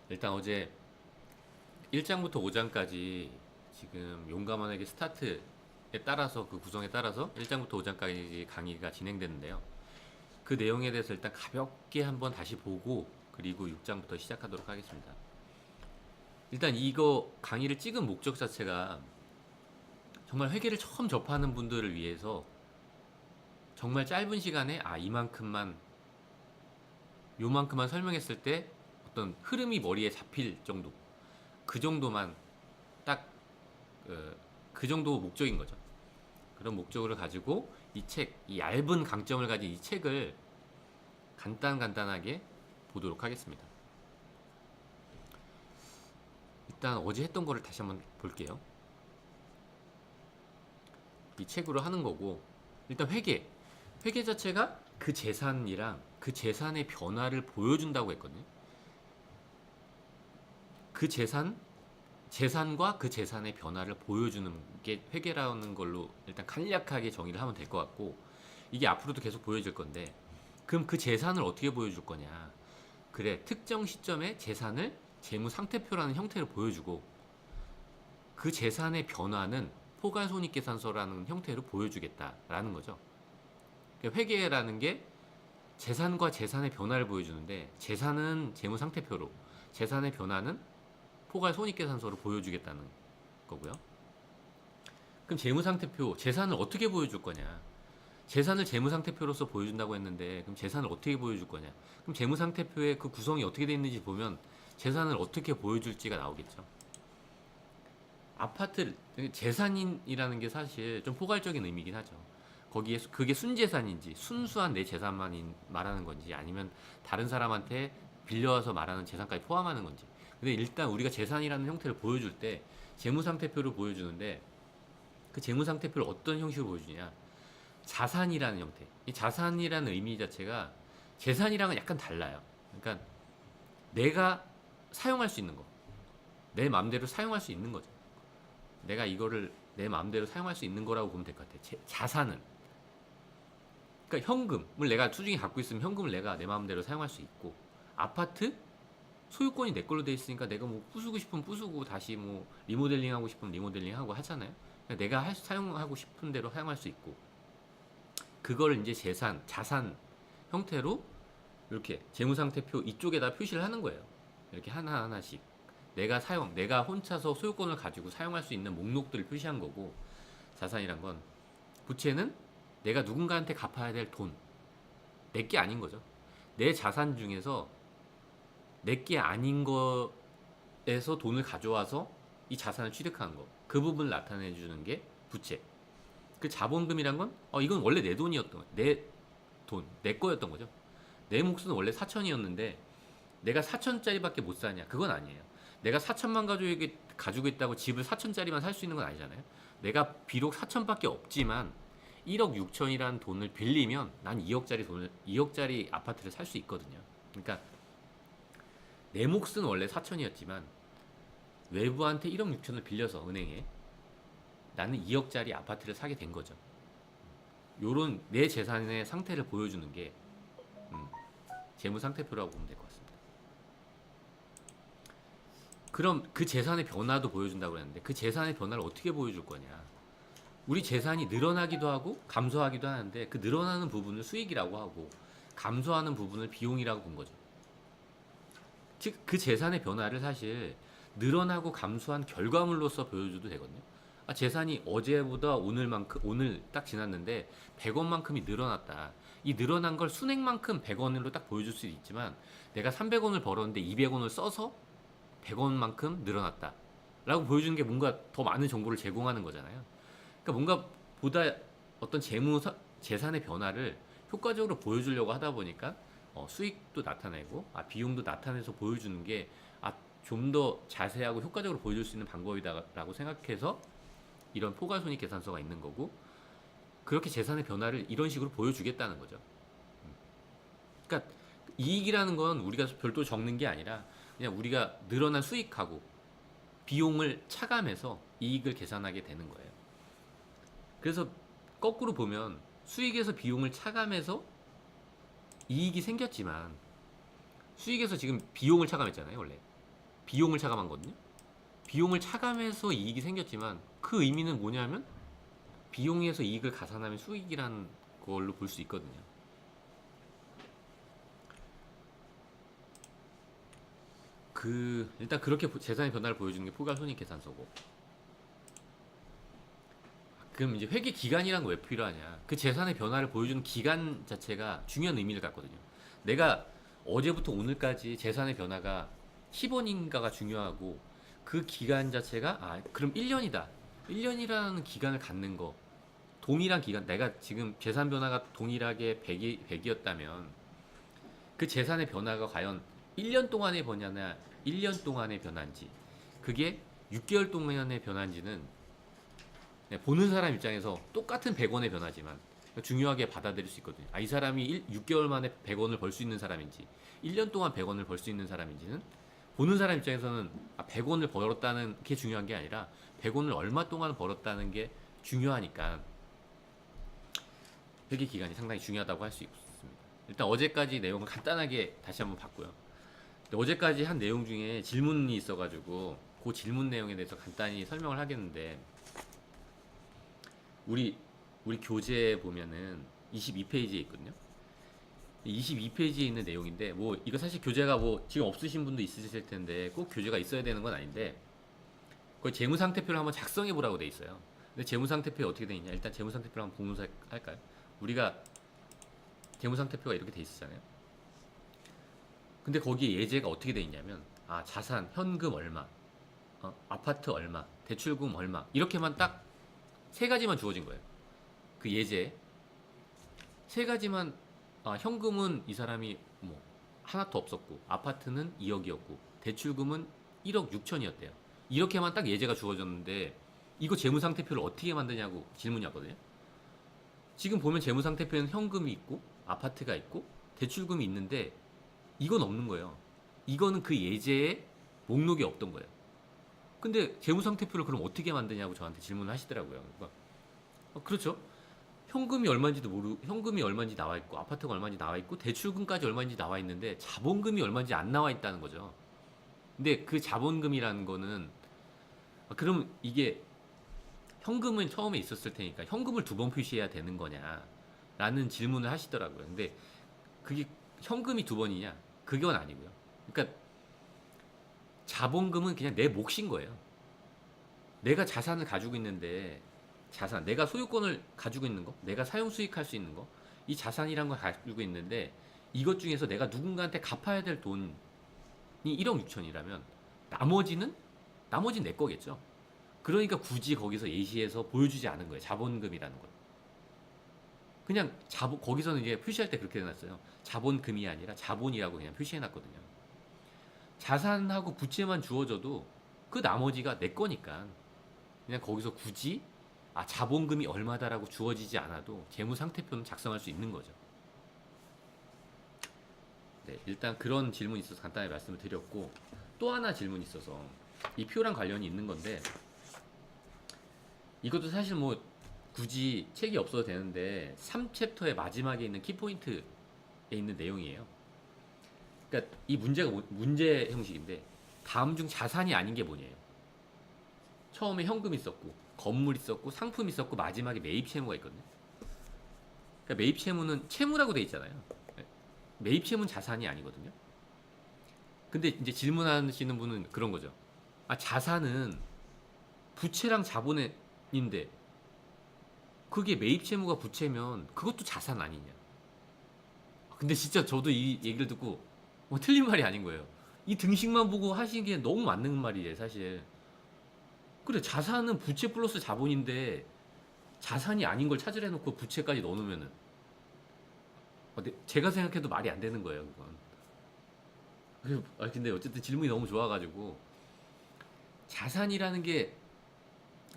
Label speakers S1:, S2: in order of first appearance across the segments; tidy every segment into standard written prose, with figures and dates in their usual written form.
S1: 일단 어제 1장부터 5장까지 지금 용감한에게 스타트에 따라서 그 구성에 따라서 1장부터 5장까지 강의가 진행되는데요. 그 내용에 대해서 일단 가볍게 한번 다시 보고 그리고 6장부터 시작하도록 하겠습니다. 일단 이거 강의를 찍은 목적 자체가 정말 회계를 처음 접하는 분들을 위해서 정말 짧은 시간에 요만큼만 설명했을 때 어떤 흐름이 머리에 잡힐 정도, 그 정도만 딱 그 정도 목적인 거죠. 그런 목적을 가지고 이 얇은 강점을 가진 이 책을 간단하게 보도록 하겠습니다. 일단 어제 했던 거를 다시 한번 볼게요. 이 책으로 하는 거고, 일단 회계 자체가 그 재산이랑 그 재산의 변화를 보여준다고 했거든요. 그 재산과 그 재산의 변화를 보여주는 게 회계라는 걸로 일단 간략하게 정의를 하면 될 것 같고, 이게 앞으로도 계속 보여줄 건데, 그럼 그 재산을 어떻게 보여줄 거냐? 그래, 특정 시점에 재산을 재무상태표라는 형태로 보여주고, 그 재산의 변화는 포괄손익계산서라는 형태로 보여주겠다라는 거죠. 그러니까 회계라는 게 재산과 재산의 변화를 보여주는데, 재산은 재무상태표로, 재산의 변화는 포괄손익계산서로 보여주겠다는 거고요. 그럼 재무상태표, 재산을 어떻게 보여줄 거냐? 재산을 재무상태표로서 보여준다고 했는데, 그럼 재산을 어떻게 보여줄 거냐? 그럼 재무상태표의 그 구성이 어떻게 되어 있는지 보면 재산을 어떻게 보여줄지가 나오겠죠. 아파트 재산이라는 게 사실 좀 포괄적인 의미긴 하죠. 거기에 그게 순재산인지 순수한 내 재산만 말하는 건지, 아니면 다른 사람한테 빌려와서 말하는 재산까지 포함하는 건지. 근데 일단 우리가 재산이라는 형태를 보여줄 때 재무상태표를 보여주는데, 그 재무상태표를 어떤 형식으로 보여주냐? 자산이라는 형태. 이 자산이라는 의미 자체가 재산이랑은 약간 달라요. 그러니까 내가 사용할 수 있는 거, 내 마음대로 사용할 수 있는 거죠. 내가 이거를 내 마음대로 사용할 수 있는 거라고 보면 될 것 같아. 자산은, 그러니까 현금을 내가 수중에 갖고 있으면 현금을 내가 내 마음대로 사용할 수 있고, 아파트 소유권이 내 걸로 돼 있으니까 내가 뭐 부수고 싶으면 부수고, 다시 뭐 리모델링 하고 싶으면 리모델링 하고 하잖아요. 그러니까 내가 사용하고 싶은 대로 사용할 수 있고, 그거를 이제 자산 형태로 이렇게 재무상태표 이쪽에다 표시를 하는 거예요. 이렇게 하나하나씩 내가 혼자서 소유권을 가지고 사용할 수 있는 목록들을 표시한 거고, 자산이란 건, 부채는 내가 누군가한테 갚아야 될 돈, 내게 아닌 거죠. 내 자산 중에서 내게 아닌 거에서 돈을 가져와서 이 자산을 취득한 거, 그 부분을 나타내 주는 게 부채. 그 자본금이란 건 이건 원래 내 돈이었던, 내 거였던 거죠. 내 몫은 원래 4천이었는데 내가 4천짜리밖에 못 사냐? 그건 아니에요. 내가 4천만 가지고 있다고 집을 4천짜리만 살 수 있는 건 아니잖아요. 내가 비록 4천밖에 없지만 1억 6천이라는 돈을 빌리면 난 2억짜리 아파트를 살 수 있거든요. 그러니까 내 몫은 원래 4천이었지만 외부한테 1억 6천을 빌려서 은행에 나는 2억짜리 아파트를 사게 된 거죠. 요런 내 재산의 상태를 보여주는 게 재무상태표라고 보면 될 것 같습니다. 그럼 그 재산의 변화도 보여준다고 그랬는데, 그 재산의 변화를 어떻게 보여줄 거냐? 우리 재산이 늘어나기도 하고 감소하기도 하는데, 그 늘어나는 부분을 수익이라고 하고 감소하는 부분을 비용이라고 본 거죠. 즉 그 재산의 변화를 사실 늘어나고 감소한 결과물로서 보여줘도 되거든요. 재산이 어제보다 오늘 딱 지났는데 100원만큼이 늘어났다. 이 늘어난 걸 순액만큼 100원으로 딱 보여줄 수도 있지만, 내가 300원을 벌었는데 200원을 써서 100원만큼 늘어났다 라고 보여주는 게 뭔가 더 많은 정보를 제공하는 거잖아요. 그러니까 뭔가 보다 어떤 재산의 변화를 효과적으로 보여주려고 하다 보니까 수익도 나타내고 비용도 나타내서 보여주는 게 좀 더 자세하고 효과적으로 보여줄 수 있는 방법이다라고 생각해서 이런 포괄손익계산서가 있는 거고, 그렇게 재산의 변화를 이런 식으로 보여주겠다는 거죠. 그러니까 이익이라는 건 우리가 별도 적는 게 아니라 그냥 우리가 늘어난 수익하고 비용을 차감해서 이익을 계산하게 되는 거예요. 그래서 거꾸로 보면 수익에서 비용을 차감해서 이익이 생겼지만, 수익에서 지금 비용을 차감했잖아요, 원래. 비용을 차감한 거거든요. 비용을 차감해서 이익이 생겼지만 그 의미는 뭐냐면 비용에서 이익을 가산하면 수익이라는 걸로 볼 수 있거든요. 일단 그렇게 재산의 변화를 보여주는 게 포괄손익계산서고, 그럼 이제 회계 기간이란 거 왜 필요하냐? 그 재산의 변화를 보여주는 기간 자체가 중요한 의미를 갖거든요. 내가 어제부터 오늘까지 재산의 변화가 10원인가가 중요하고, 그 기간 자체가 그럼 1년이다. 1년이라는 기간을 갖는 거, 동일한 기간, 내가 지금 재산 변화가 동일하게 100이었다면 그 재산의 변화가 과연 1년 동안의 변화냐 1년 동안의 변화인지, 그게 6개월 동안의 변화인지는 보는 사람 입장에서 똑같은 100원의 변화지만 중요하게 받아들일 수 있거든요. 이 사람이 6개월 만에 100원을 벌 수 있는 사람인지 1년 동안 100원을 벌 수 있는 사람인지는 보는 사람 입장에서는 100원을 벌었다는 게 중요한 게 아니라 100원을 얼마 동안 벌었다는 게 중요하니까 회계 기간이 상당히 중요하다고 할 수 있습니다. 일단 어제까지 내용을 간단하게 다시 한번 봤고요. 어제까지 한 내용 중에 질문이 있어가지고 그 질문 내용에 대해서 간단히 설명을 하겠는데, 우리 교재에 보면은 22페이지에 있거든요. 22페이지에 있는 내용인데, 뭐 이거 사실 교재가 뭐 지금 없으신 분도 있으실 텐데 꼭 교재가 있어야 되는 건 아닌데, 그 재무상태표를 한번 작성해 보라고 돼 있어요. 근데 재무상태표에 어떻게 돼 있냐? 일단 재무상태표를 한번 보면서 할까요? 우리가 재무상태표가 이렇게 돼 있었잖아요. 근데 거기에 예제가 어떻게 돼 있냐면, 자산, 현금 얼마, 아파트 얼마, 대출금 얼마, 이렇게만 딱 세 가지만 주어진 거예요. 그 예제 세 가지만. 현금은 이 사람이 뭐 하나도 없었고, 아파트는 2억이었고, 대출금은 1억 6천이었대요. 이렇게만 딱 예제가 주어졌는데 이거 재무상태표를 어떻게 만드냐고 질문이 왔거든요. 지금 보면 재무상태표에는 현금이 있고 아파트가 있고 대출금이 있는데 이건 없는 거예요. 이거는 그 예제에 목록이 없던 거예요. 근데 재무상태표를 그럼 어떻게 만드냐고 저한테 질문을 하시더라고요. 그러니까 그렇죠. 현금이 얼마인지도 모르고, 현금이 얼마인지 나와 있고 아파트가 얼마인지 나와 있고 대출금까지 얼마인지 나와 있는데 자본금이 얼마인지 안 나와 있다는 거죠. 근데 그 자본금이라는 거는, 그럼 이게 현금은 처음에 있었을 테니까 현금을 두 번 표시해야 되는 거냐 라는 질문을 하시더라고요. 근데 그게 현금이 두 번이냐? 그건 아니고요. 그러니까 자본금은 그냥 내 몫인 거예요. 내가 자산을 가지고 있는데, 자산, 내가 소유권을 가지고 있는 거, 내가 사용 수익할 수 있는 거, 이 자산이란 걸 가지고 있는데 이것 중에서 내가 누군가한테 갚아야 될 돈이 1억 6천이라면 나머지는 내 거겠죠. 그러니까 굳이 거기서 예시해서 보여주지 않은 거예요. 자본금이라는 걸. 그냥 거기서는 이제 표시할 때 그렇게 해놨어요. 자본금이 아니라 자본이라고 그냥 표시해놨거든요. 자산하고 부채만 주어져도 그 나머지가 내 거니까 그냥 거기서 굳이 자본금이 얼마다라고 주어지지 않아도 재무상태표는 작성할 수 있는 거죠. 네, 일단 그런 질문이 있어서 간단히 말씀을 드렸고, 또 하나 질문이 있어서 이 표랑 관련이 있는 건데, 이것도 사실 뭐 굳이 책이 없어도 되는데 3챕터의 마지막에 있는 키포인트에 있는 내용이에요. 그러니까 이 문제가 문제 형식인데, 다음 중 자산이 아닌 게 뭐냐요. 처음에 현금이 있었고 건물 있었고 상품 있었고 마지막에 매입 채무가 있거든요. 그러니까 매입 채무는 채무라고 돼 있잖아요. 매입 채무는 자산이 아니거든요. 근데 이제 질문하시는 분은 그런 거죠. 자산은 부채랑 자본인데 그게 매입 채무가 부채면 그것도 자산 아니냐. 근데 진짜 저도 이 얘기를 듣고 틀린 말이 아닌 거예요. 이 등식만 보고 하시는 게 너무 맞는 말이에요, 사실. 그래, 자산은 부채 플러스 자본인데 자산이 아닌 걸 찾으려 놓고 부채까지 넣어놓으면은 제가 생각해도 말이 안 되는 거예요, 그건. 근데 어쨌든 질문이 너무 좋아가지고, 자산이라는 게,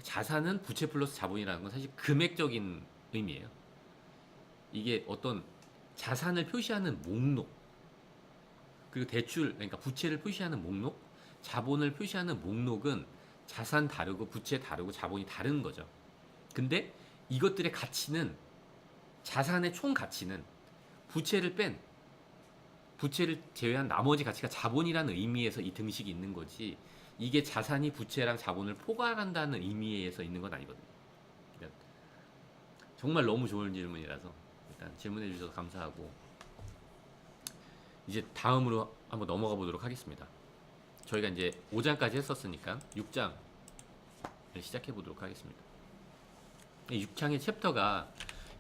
S1: 자산은 부채 플러스 자본이라는 건 사실 금액적인 의미예요. 이게 어떤 자산을 표시하는 목록, 그리고 대출, 그러니까 부채를 표시하는 목록, 자본을 표시하는 목록은 자산 다르고 부채 다르고 자본이 다른 거죠. 근데 이것들의 가치는, 자산의 총 가치는 부채를 뺀 부채를 제외한 나머지 가치가 자본이라는 의미에서 이 등식이 있는 거지, 이게 자산이 부채랑 자본을 포괄한다는 의미에서 있는 건 아니거든요. 그러니까 정말 너무 좋은 질문이라서 일단 질문해 주셔서 감사하고, 이제 다음으로 한번 넘어가 보도록 하겠습니다. 저희가 이제 5장까지 했었으니까 6장을 시작해 보도록 하겠습니다. 6장의 챕터가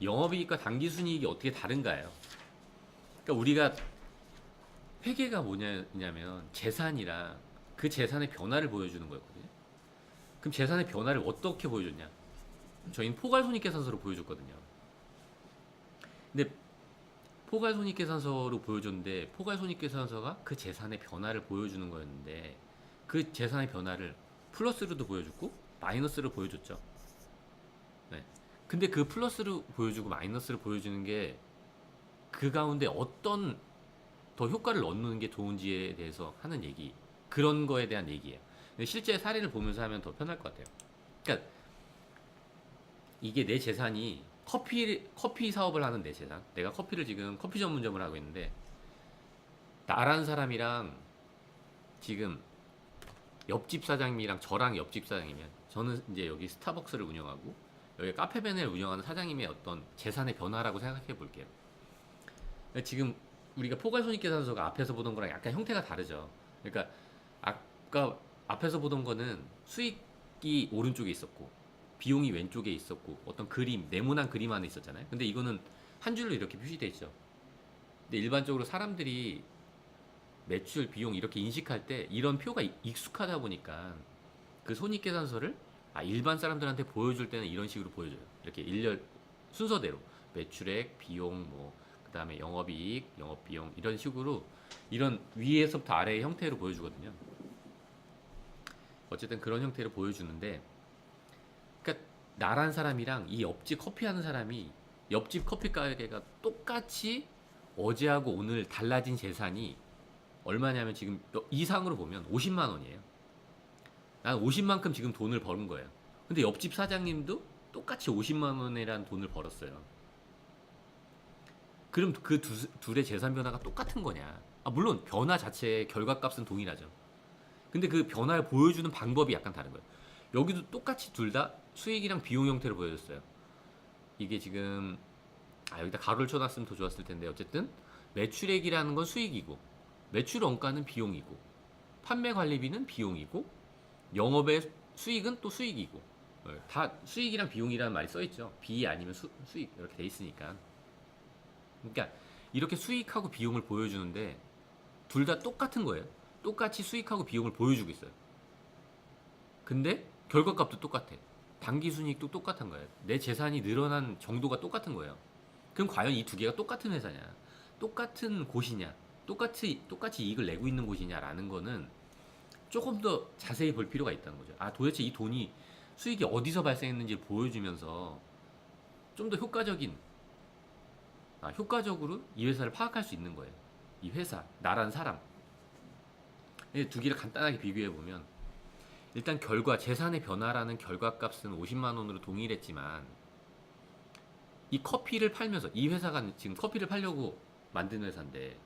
S1: 영업이익과 당기순이익이 어떻게 다른가요? 그러니까 우리가 회계가 뭐냐면 재산이랑 그 재산의 변화를 보여주는 거였거든요. 그럼 재산의 변화를 어떻게 보여줬냐? 저희는 포괄손익계산서로 보여줬거든요. 근데 포괄손익계산서로 보여줬는데, 포괄손익계산서가 그 재산의 변화를 보여주는 거였는데, 그 재산의 변화를 플러스로도 보여줬고 마이너스로 보여줬죠. 네. 근데 그 플러스로 보여주고 마이너스로 보여주는 게 그 가운데 어떤 더 효과를 얻는 게 좋은지에 대해서 하는 얘기, 그런 거에 대한 얘기예요. 근데 실제 사례를 보면서 하면 더 편할 것 같아요. 그러니까 이게 내 재산이 커피 사업을 하는 내 재산, 내가 커피를 지금 커피 전문점을 하고 있는데, 나란 사람이랑 지금 옆집 사장님이랑 저랑 옆집 사장이면, 저는 이제 여기 스타벅스를 운영하고 여기 카페벤을 운영하는 사장님의 어떤 재산의 변화라고 생각해 볼게요. 지금 우리가 포괄손익계산서가 앞에서 보던 거랑 약간 형태가 다르죠. 그러니까 아까 앞에서 보던 거는 수익이 오른쪽에 있었고 비용이 왼쪽에 있었고 어떤 그림, 네모난 그림 안에 있었잖아요. 근데 이거는 한 줄로 이렇게 표시되어 있죠. 근데 일반적으로 사람들이 매출, 비용 이렇게 인식할 때 이런 표가 익숙하다 보니까 그 손익계산서를 일반 사람들한테 보여줄 때는 이런 식으로 보여줘요. 이렇게 일렬 순서대로 매출액, 비용, 그 다음에 영업이익, 영업비용, 이런 식으로 이런 위에서부터 아래의 형태로 보여주거든요. 어쨌든 그런 형태로 보여주는데, 그러니까 나란 사람이랑 이 옆집 커피 하는 사람이, 옆집 커피 가게가 똑같이 어제하고 오늘 달라진 재산이 얼마냐면, 지금 이상으로 보면 50만 원이에요. 난 50만큼 지금 돈을 버는 거예요. 근데 옆집 사장님도 똑같이 50만 원이라는 돈을 벌었어요. 그럼 그 둘의 재산 변화가 똑같은 거냐? 물론 변화 자체의 결과값은 동일하죠. 근데 그 변화를 보여주는 방법이 약간 다른 거예요. 여기도 똑같이 둘 다 수익이랑 비용 형태로 보여줬어요. 이게 지금 여기다 가로를 쳐놨으면 더 좋았을 텐데, 어쨌든 매출액이라는 건 수익이고 매출 원가는 비용이고 판매 관리비는 비용이고 영업의 수익은 또 수익이고, 다 수익이랑 비용이라는 말이 써있죠. 비 아니면 수익 이렇게 돼 있으니까. 그러니까 이렇게 수익하고 비용을 보여주는데 둘 다 똑같은 거예요. 똑같이 수익하고 비용을 보여주고 있어요. 근데 결과값도 똑같아. 당기순이익도 똑같은 거예요. 내 재산이 늘어난 정도가 똑같은 거예요. 그럼 과연 이 두 개가 똑같은 회사냐, 똑같은 곳이냐, 똑같이 이익을 내고 있는 곳이냐라는 거는 조금 더 자세히 볼 필요가 있다는 거죠. 도대체 이 돈이, 수익이 어디서 발생했는지 보여주면서 좀 더 효과적으로 이 회사를 파악할 수 있는 거예요. 이 회사, 나란 사람. 두 개를 간단하게 비교해 보면, 일단 재산의 변화라는 결과값은 50만 원으로 동일했지만, 이 커피를 팔면서, 이 회사가 지금 커피를 팔려고 만든 회사인데,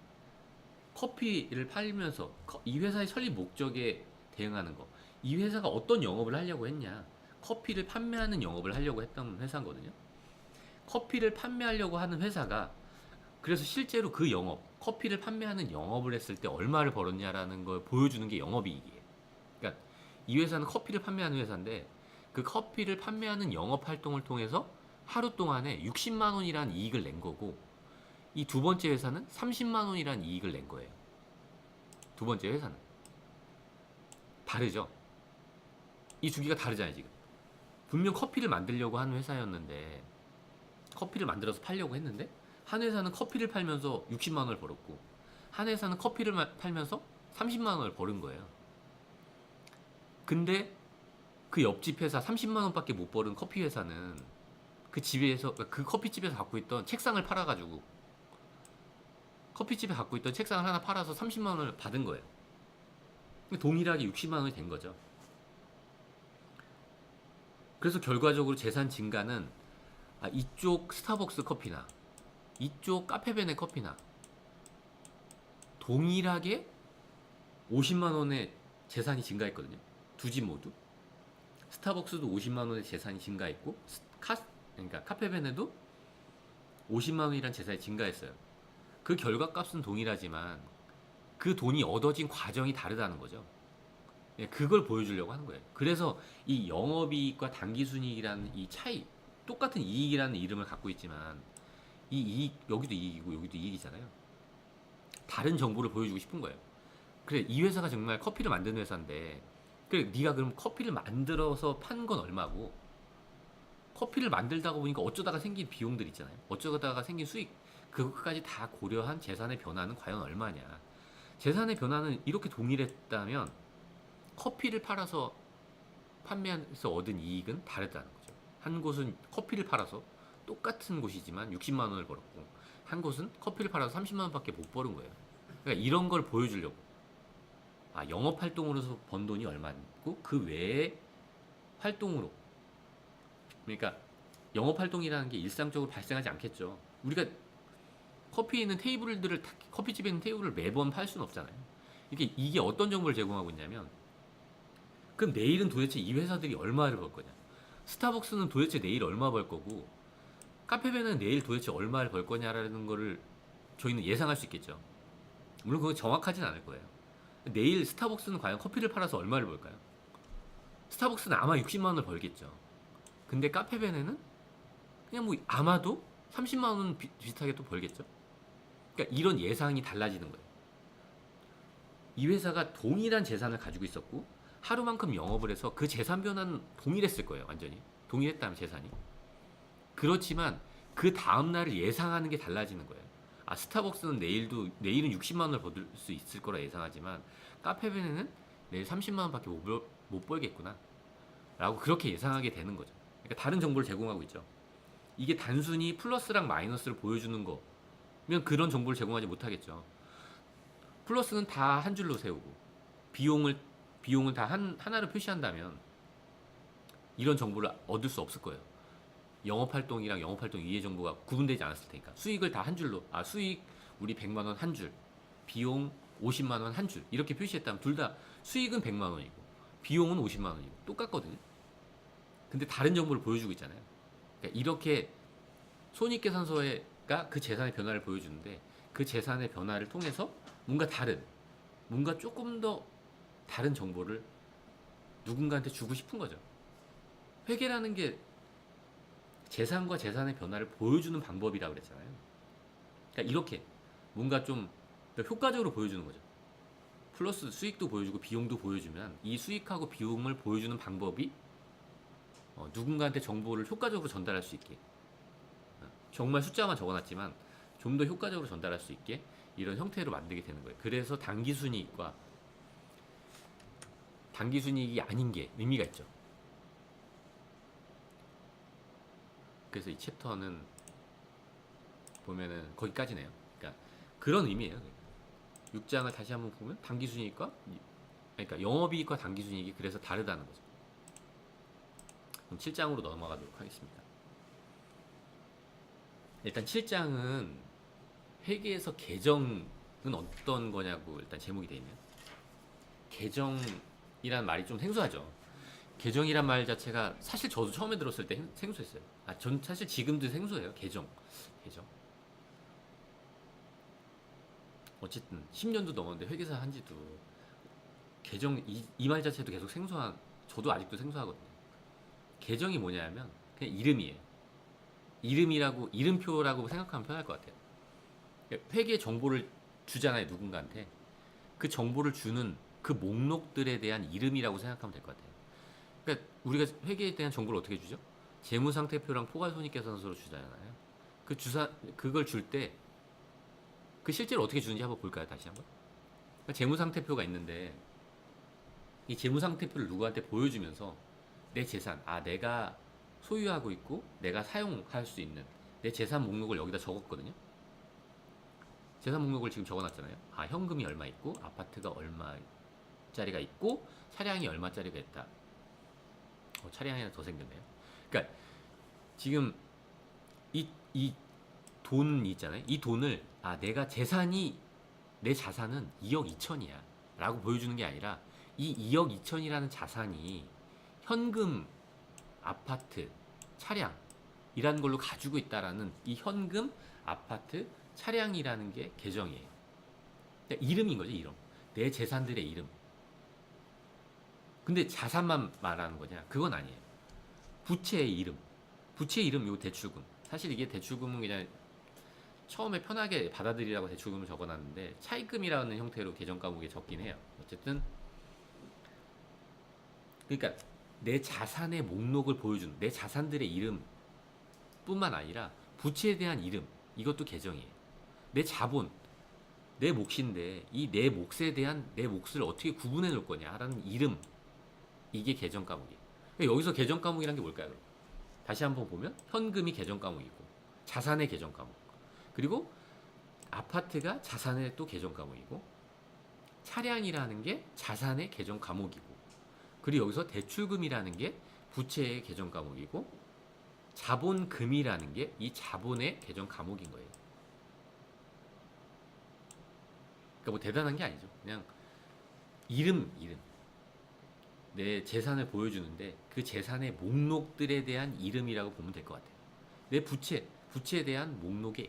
S1: 커피를 팔면서 이 회사의 설립 목적에 대응하는 거, 이 회사가 어떤 영업을 하려고 했냐, 커피를 판매하는 영업을 하려고 했던 회사거든요. 커피를 판매하려고 하는 회사가, 그래서 실제로 그 커피를 판매하는 영업을 했을 때 얼마를 벌었냐라는 걸 보여주는 게 영업이익이에요. 그러니까 이 회사는 커피를 판매하는 회사인데, 그 커피를 판매하는 영업 활동을 통해서 하루 동안에 60만 원이라는 이익을 낸 거고, 이 두 번째 회사는 30만 원이라는 이익을 낸 거예요. 두 번째 회사는 다르죠. 이 두 개가 다르잖아요. 지금 분명 커피를 만들려고 하는 회사였는데, 커피를 만들어서 팔려고 했는데, 한 회사는 커피를 팔면서 60만 원을 벌었고, 한 회사는 커피를 팔면서 30만 원을 버는 거예요. 근데 그 옆집 회사 30만 원밖에 못 버는 커피 회사는 그 커피집에서 갖고 있던 책상을 팔아가지고, 커피집에 갖고 있던 책상을 하나 팔아서 30만 원을 받은 거예요. 동일하게 60만 원이 된 거죠. 그래서 결과적으로 재산 증가는 이쪽 스타벅스 커피나 이쪽 카페벤의 커피나 동일하게 50만 원의 재산이 증가했거든요. 두 집 모두. 스타벅스도 50만 원의 재산이 증가했고 그러니까 카페베네도 50만 원이란 재산이 증가했어요. 그 결과값은 동일하지만 그 돈이 얻어진 과정이 다르다는 거죠. 예, 그걸 보여주려고 하는 거예요. 그래서 이 영업이익과 당기순이익이라는 이 차이, 똑같은 이익이라는 이름을 갖고 있지만 이 이익, 여기도 이익이고 여기도 이익이잖아요. 다른 정보를 보여주고 싶은 거예요. 그래, 이 회사가 정말 커피를 만드는 회사인데, 그래, 네가 그럼 커피를 만들어서 판 건 얼마고, 커피를 만들다가 보니까 어쩌다가 생긴 비용들 있잖아요. 어쩌다가 생긴 수익, 그것까지 다 고려한 재산의 변화는 과연 얼마냐. 재산의 변화는 이렇게 동일했다면 커피를 팔아서 판매해서 얻은 이익은 다르다는 거죠. 한 곳은 커피를 팔아서 똑같은 곳이지만 60만 원을 벌었고, 한 곳은 커피를 팔아서 30만 원밖에 못 버는 거예요. 그러니까 이런 걸 보여주려고. 아, 영업 활동으로서 번 돈이 얼마고 그 외에 활동으로. 그러니까 영업 활동이라는 게 일상적으로 발생하지 않겠죠. 우리가 커피집에 있는 테이블을 매번 팔 수는 없잖아요. 이게 어떤 정보를 제공하고 있냐면, 그럼 내일은 도대체 이 회사들이 얼마를 벌 거냐? 스타벅스는 도대체 내일 얼마 벌 거고, 카페베는 내일 도대체 얼마를 벌 거냐라는 거를 저희는 예상할 수 있겠죠. 물론 그건 정확하진 않을 거예요. 내일 스타벅스는 과연 커피를 팔아서 얼마를 벌까요? 스타벅스는 아마 60만 원을 벌겠죠. 근데 카페베네는 그냥 뭐 아마도 30만 원 비슷하게 또 벌겠죠. 그러니까 이런 예상이 달라지는 거예요. 이 회사가 동일한 재산을 가지고 있었고 하루만큼 영업을 해서 그 재산 변화는 동일했을 거예요. 완전히 동일했다면 재산이. 그렇지만 그 다음 날을 예상하는 게 달라지는 거예요. 아, 스타벅스는 내일은 60만 원을 벌 수 있을 거라 예상하지만 카페베네는 내일 30만 원밖에 못 벌겠구나 라고 그렇게 예상하게 되는 거죠. 그러니까 다른 정보를 제공하고 있죠. 이게 단순히 플러스랑 마이너스를 보여주는 거면 그런 정보를 제공하지 못하겠죠. 플러스는 다 한 줄로 세우고 비용을 다 하나로 표시한다면 이런 정보를 얻을 수 없을 거예요. 영업활동이랑 영업활동 이해 정보가 구분되지 않았을 테니까. 수익을 다 한 줄로, 수익 우리 100만 원 한 줄, 비용 50만 원 한 줄 이렇게 표시했다면 둘 다 수익은 100만 원이고 비용은 50만 원이고 똑같거든요. 근데 다른 정보를 보여주고 있잖아요. 그러니까 이렇게 손익계산서가 그 재산의 변화를 보여주는데 그 재산의 변화를 통해서 뭔가 조금 더 다른 정보를 누군가한테 주고 싶은 거죠. 회계라는 게 재산과 재산의 변화를 보여주는 방법이라고 그랬잖아요. 그러니까 이렇게 뭔가 좀 더 효과적으로 보여주는 거죠. 플러스 수익도 보여주고 비용도 보여주면 이 수익하고 비용을 보여주는 방법이 누군가한테 정보를 효과적으로 전달할 수 있게, 정말 숫자만 적어놨지만 좀 더 효과적으로 전달할 수 있게 이런 형태로 만들게 되는 거예요. 그래서 당기순이익과 당기순이익이 아닌 게 의미가 있죠. 그래서 이 챕터는 보면은 거기까지네요. 그러니까 그런 의미예요. 6장을 다시 한번 보면 그러니까 영업이익과 당기순이익이 그래서 다르다는 거죠. 그럼 7장으로 넘어가도록 하겠습니다. 일단 7장은 회계에서 계정은 어떤 거냐고 일단 제목이 되어 있네요. 계정이란 말이 좀 생소하죠. 계정이란 말 자체가 사실 저도 처음에 들었을 때 생소했어요. 전 사실 지금도 생소해요. 계정. 어쨌든 10년도 넘었는데 회계사 한지도 계정 이 말 자체도 계속 저도 아직도 생소하거든요. 계정이 뭐냐면 그냥 이름이에요. 이름표라고 생각하면 편할 것 같아요. 회계 정보를 주잖아요, 누군가한테. 그 정보를 주는 그 목록들에 대한 이름이라고 생각하면 될 것 같아요. 그러니까 우리가 회계에 대한 정보를 어떻게 주죠? 재무상태표랑 포괄손익계산서로 주잖아요. 그걸 줄 때 그 실제로 어떻게 주는지 한번 볼까요? 다시 한번. 그러니까 재무상태표가 있는데 이 재무상태표를 누구한테 보여주면서 내 재산, 내가 소유하고 있고 내가 사용할 수 있는 내 재산 목록을 여기다 적었거든요. 재산 목록을 지금 적어놨잖아요. 현금이 얼마 있고 아파트가 얼마짜리가 있고 차량이 얼마짜리가 있다. 차량이 하나 더 생겼네요. 그러니까 지금 이 돈 있잖아요. 이 돈을 내가 재산이 내 자산은 2억 2천이야 라고 보여주는 게 아니라 이 2억 2천이라는 자산이 현금, 아파트, 차량이라는 걸로 가지고 있다라는 이 현금, 아파트, 차량이라는 게 계정이에요. 그러니까 이름인 거죠, 이름. 내 재산들의 이름. 근데 자산만 말하는 거냐? 그건 아니에요. 부채의 이름. 부채의 이름, 요 대출금. 사실 이게 대출금은 그냥 처음에 편하게 받아들이라고 대출금을 적어놨는데 차입금이라는 형태로 계정 과목에 적긴 해요. 어쨌든 그러니까 내 자산의 목록을 보여주는 내 자산들의 이름 뿐만 아니라 부채에 대한 이름, 이것도 계정이에요. 내 자본, 내 몫인데 이 내 몫에 대한 내 몫을 어떻게 구분해 놓을 거냐라는 이름, 이게 계정 과목이에요. 그러니까 여기서 계정 과목이란 게 뭘까요? 그럼? 다시 한번 보면 현금이 계정 과목이고 자산의 계정 과목, 그리고 아파트가 자산의 또 계정 과목이고 차량이라는 게 자산의 계정 과목이고, 그리고 여기서 대출금이라는 게 부채의 계정 과목이고 자본금이라는 게 이 자본의 계정 과목인 거예요. 그러니까 뭐 대단한 게 아니죠. 그냥 이름. 내 재산을 보여주는데 그 재산의 목록들에 대한 이름이라고 보면 될 것 같아요. 내 부채에 대한 목록의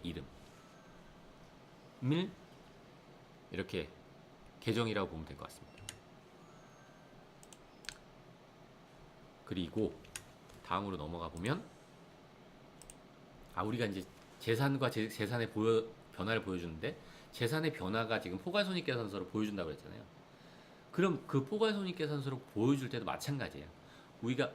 S1: 이름을 이렇게 계정이라고 보면 될 것 같습니다. 그리고 다음으로 넘어가 보면 우리가 이제 재산과 재산의 변화를 보여주는데 재산의 변화가 지금 포괄손익계산서로 보여준다고 했잖아요. 그럼 그 포괄손익계산서로 보여줄 때도 마찬가지예요. 우리가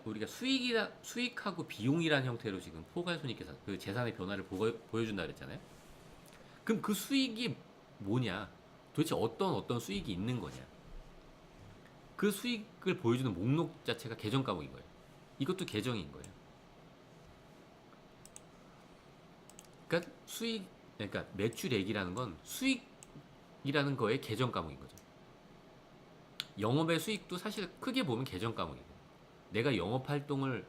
S1: 수익하고 비용이라는 형태로 지금 포괄손익계산 그 재산의 변화를 보여준다 그랬잖아요. 그럼 그 수익이 뭐냐? 도대체 어떤 수익이 있는 거냐? 그 수익을 보여주는 목록 자체가 계정 과목인 거예요. 이것도 계정인 거예요. 그러니까 매출액이라는 건 수익이라는 거의 계정 과목인 거죠. 영업의 수익도 사실 크게 보면 계정 과목이고, 내가 영업 활동을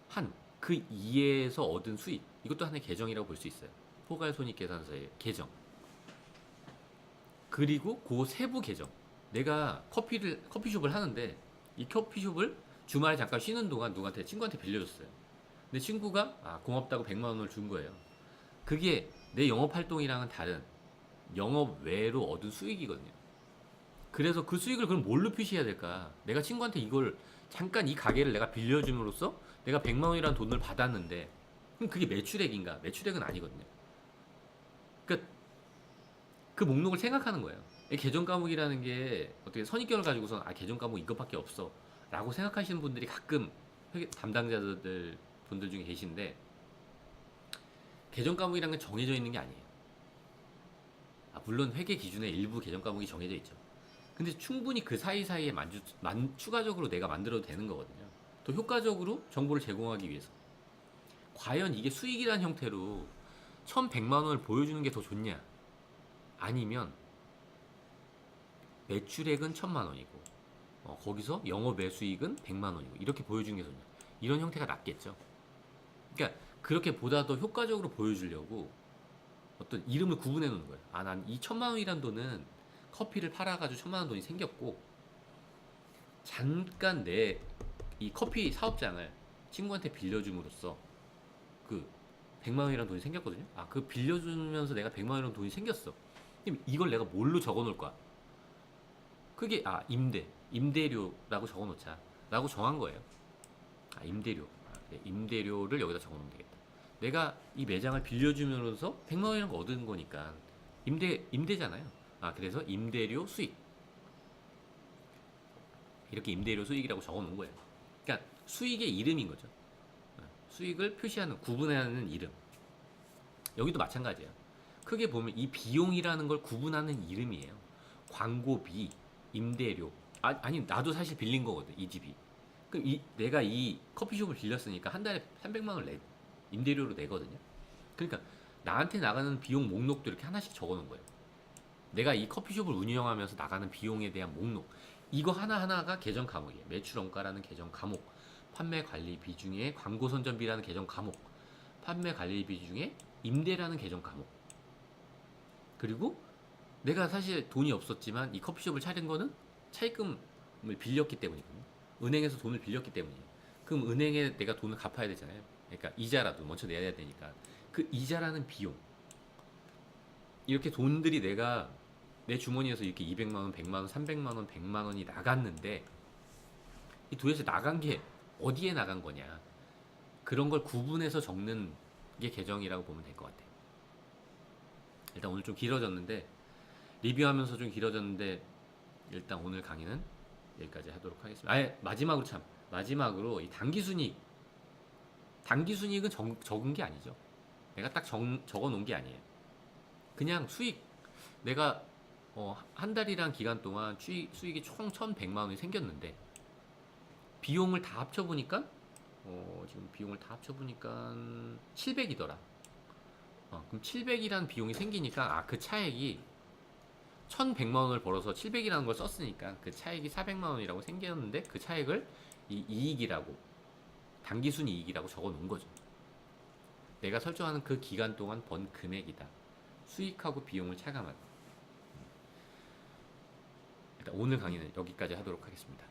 S1: 한 그 이에서 얻은 수익, 이것도 하나의 계정이라고 볼 수 있어요. 포괄손익계산서의 계정. 그리고 그 세부 계정. 내가 커피숍을 하는데 이 커피숍을 주말에 잠깐 쉬는 동안 친구한테 빌려줬어요. 근데 친구가 고맙다고 100만 원을 준 거예요. 그게 내 영업 활동이랑은 다른 영업 외로 얻은 수익이거든요. 그래서 그 수익을 그럼 뭘로 표시해야 될까? 내가 친구한테 이걸 잠깐 이 가게를 내가 빌려줌으로써 내가 100만 원이라는 돈을 받았는데 그럼 그게 매출액인가? 매출액은 아니거든요. 그러니까 그 목록을 생각하는 거예요. 이 계정 과목이라는 게 어떻게 선입견을 가지고서 계정 과목 이것밖에 없어 라고 생각하시는 분들이 가끔 회계 담당자들 분들 중에 계신데, 계정 과목이라는 건 정해져 있는 게 아니에요. 물론 회계 기준에 일부 계정 과목이 정해져 있죠. 근데 충분히 그 사이사이에 추가적으로 내가 만들어도 되는 거거든요. 더 효과적으로 정보를 제공하기 위해서. 과연 이게 수익이라는 형태로 1,100만 원을 보여주는 게 더 좋냐? 아니면 매출액은 1,000만 원이고 거기서 영업 매수익은 100만 원이고 이렇게 보여주는 게 좋냐? 이런 형태가 낫겠죠. 그러니까 그렇게 보다 더 효과적으로 보여주려고 어떤 이름을 구분해 놓는 거예요. 난 이 1,000만 원이란 돈은 커피를 팔아가지고 1,000만 원 돈이 생겼고, 잠깐 내 이 커피 사업장을 친구한테 빌려줌으로써 그 100만 원이라는 돈이 생겼거든요. 그 빌려주면서 내가 100만 원이라는 돈이 생겼어. 그럼 이걸 내가 뭘로 적어 놓을 거야? 그게 임대료라고 적어 놓자 라고 정한 거예요. 임대료. 네, 임대료를 여기다 적어 놓으면 되겠다. 내가 이 매장을 빌려주면서 100만 원이라는 거 얻은 거니까 임대잖아요. 그래서 임대료 수익. 이렇게 임대료 수익이라고 적어 놓은 거예요. 그러니까 수익의 이름인 거죠. 수익을 표시하는, 구분하는 이름. 여기도 마찬가지예요. 크게 보면 이 비용이라는 걸 구분하는 이름이에요. 광고비, 임대료. 아니 나도 사실 빌린 거거든, 이 집이. 그럼 내가 이 커피숍을 빌렸으니까 한 달에 300만 원을 임대료로 내거든요. 그러니까 나한테 나가는 비용 목록도 이렇게 하나씩 적어 놓은 거예요. 내가 이 커피숍을 운영하면서 나가는 비용에 대한 목록, 이거 하나하나가 계정 과목이에요. 매출 원가라는 계정 과목, 판매 관리비 중에 광고 선전비라는 계정 과목, 판매 관리비 중에 임대라는 계정 과목, 그리고 내가 사실 돈이 없었지만 이 커피숍을 차린 거는 차입금을 빌렸기 때문이거든요. 은행에서 돈을 빌렸기 때문이에요. 그럼 은행에 내가 돈을 갚아야 되잖아요. 그러니까 이자라도 먼저 내야 되니까 그 이자라는 비용, 이렇게 돈들이 내가 내 주머니에서 이렇게 200만 원, 100만 원, 300만 원, 100만 원이 나갔는데 이 도대체 나간 게 어디에 나간 거냐, 그런 걸 구분해서 적는 게 계정이라고 보면 될 것 같아요. 일단 오늘 좀 길어졌는데, 리뷰하면서 좀 길어졌는데, 일단 오늘 강의는 여기까지 하도록 하겠습니다. 마지막으로 마지막으로 이 단기 순이익은 적은 게 아니죠. 내가 딱 적어 놓은 게 아니에요. 그냥 수익, 내가 한 달이란 기간 동안 수익이 총 1,100만 원이 생겼는데, 비용을 다 합쳐보니까 지금 비용을 다 합쳐보니까 700이더라. 그럼 700이라는 비용이 생기니까 그 차액이 1,100만 원을 벌어서 700이라는 걸 썼으니까 그 차액이 400만 원이라고 생겼는데, 그 차액을 이 이익이라고, 단기순 이익이라고 적어 놓은 거죠. 내가 설정하는 그 기간 동안 번 금액이다. 수익하고 비용을 차감한. 일단 오늘 강의는 여기까지 하도록 하겠습니다.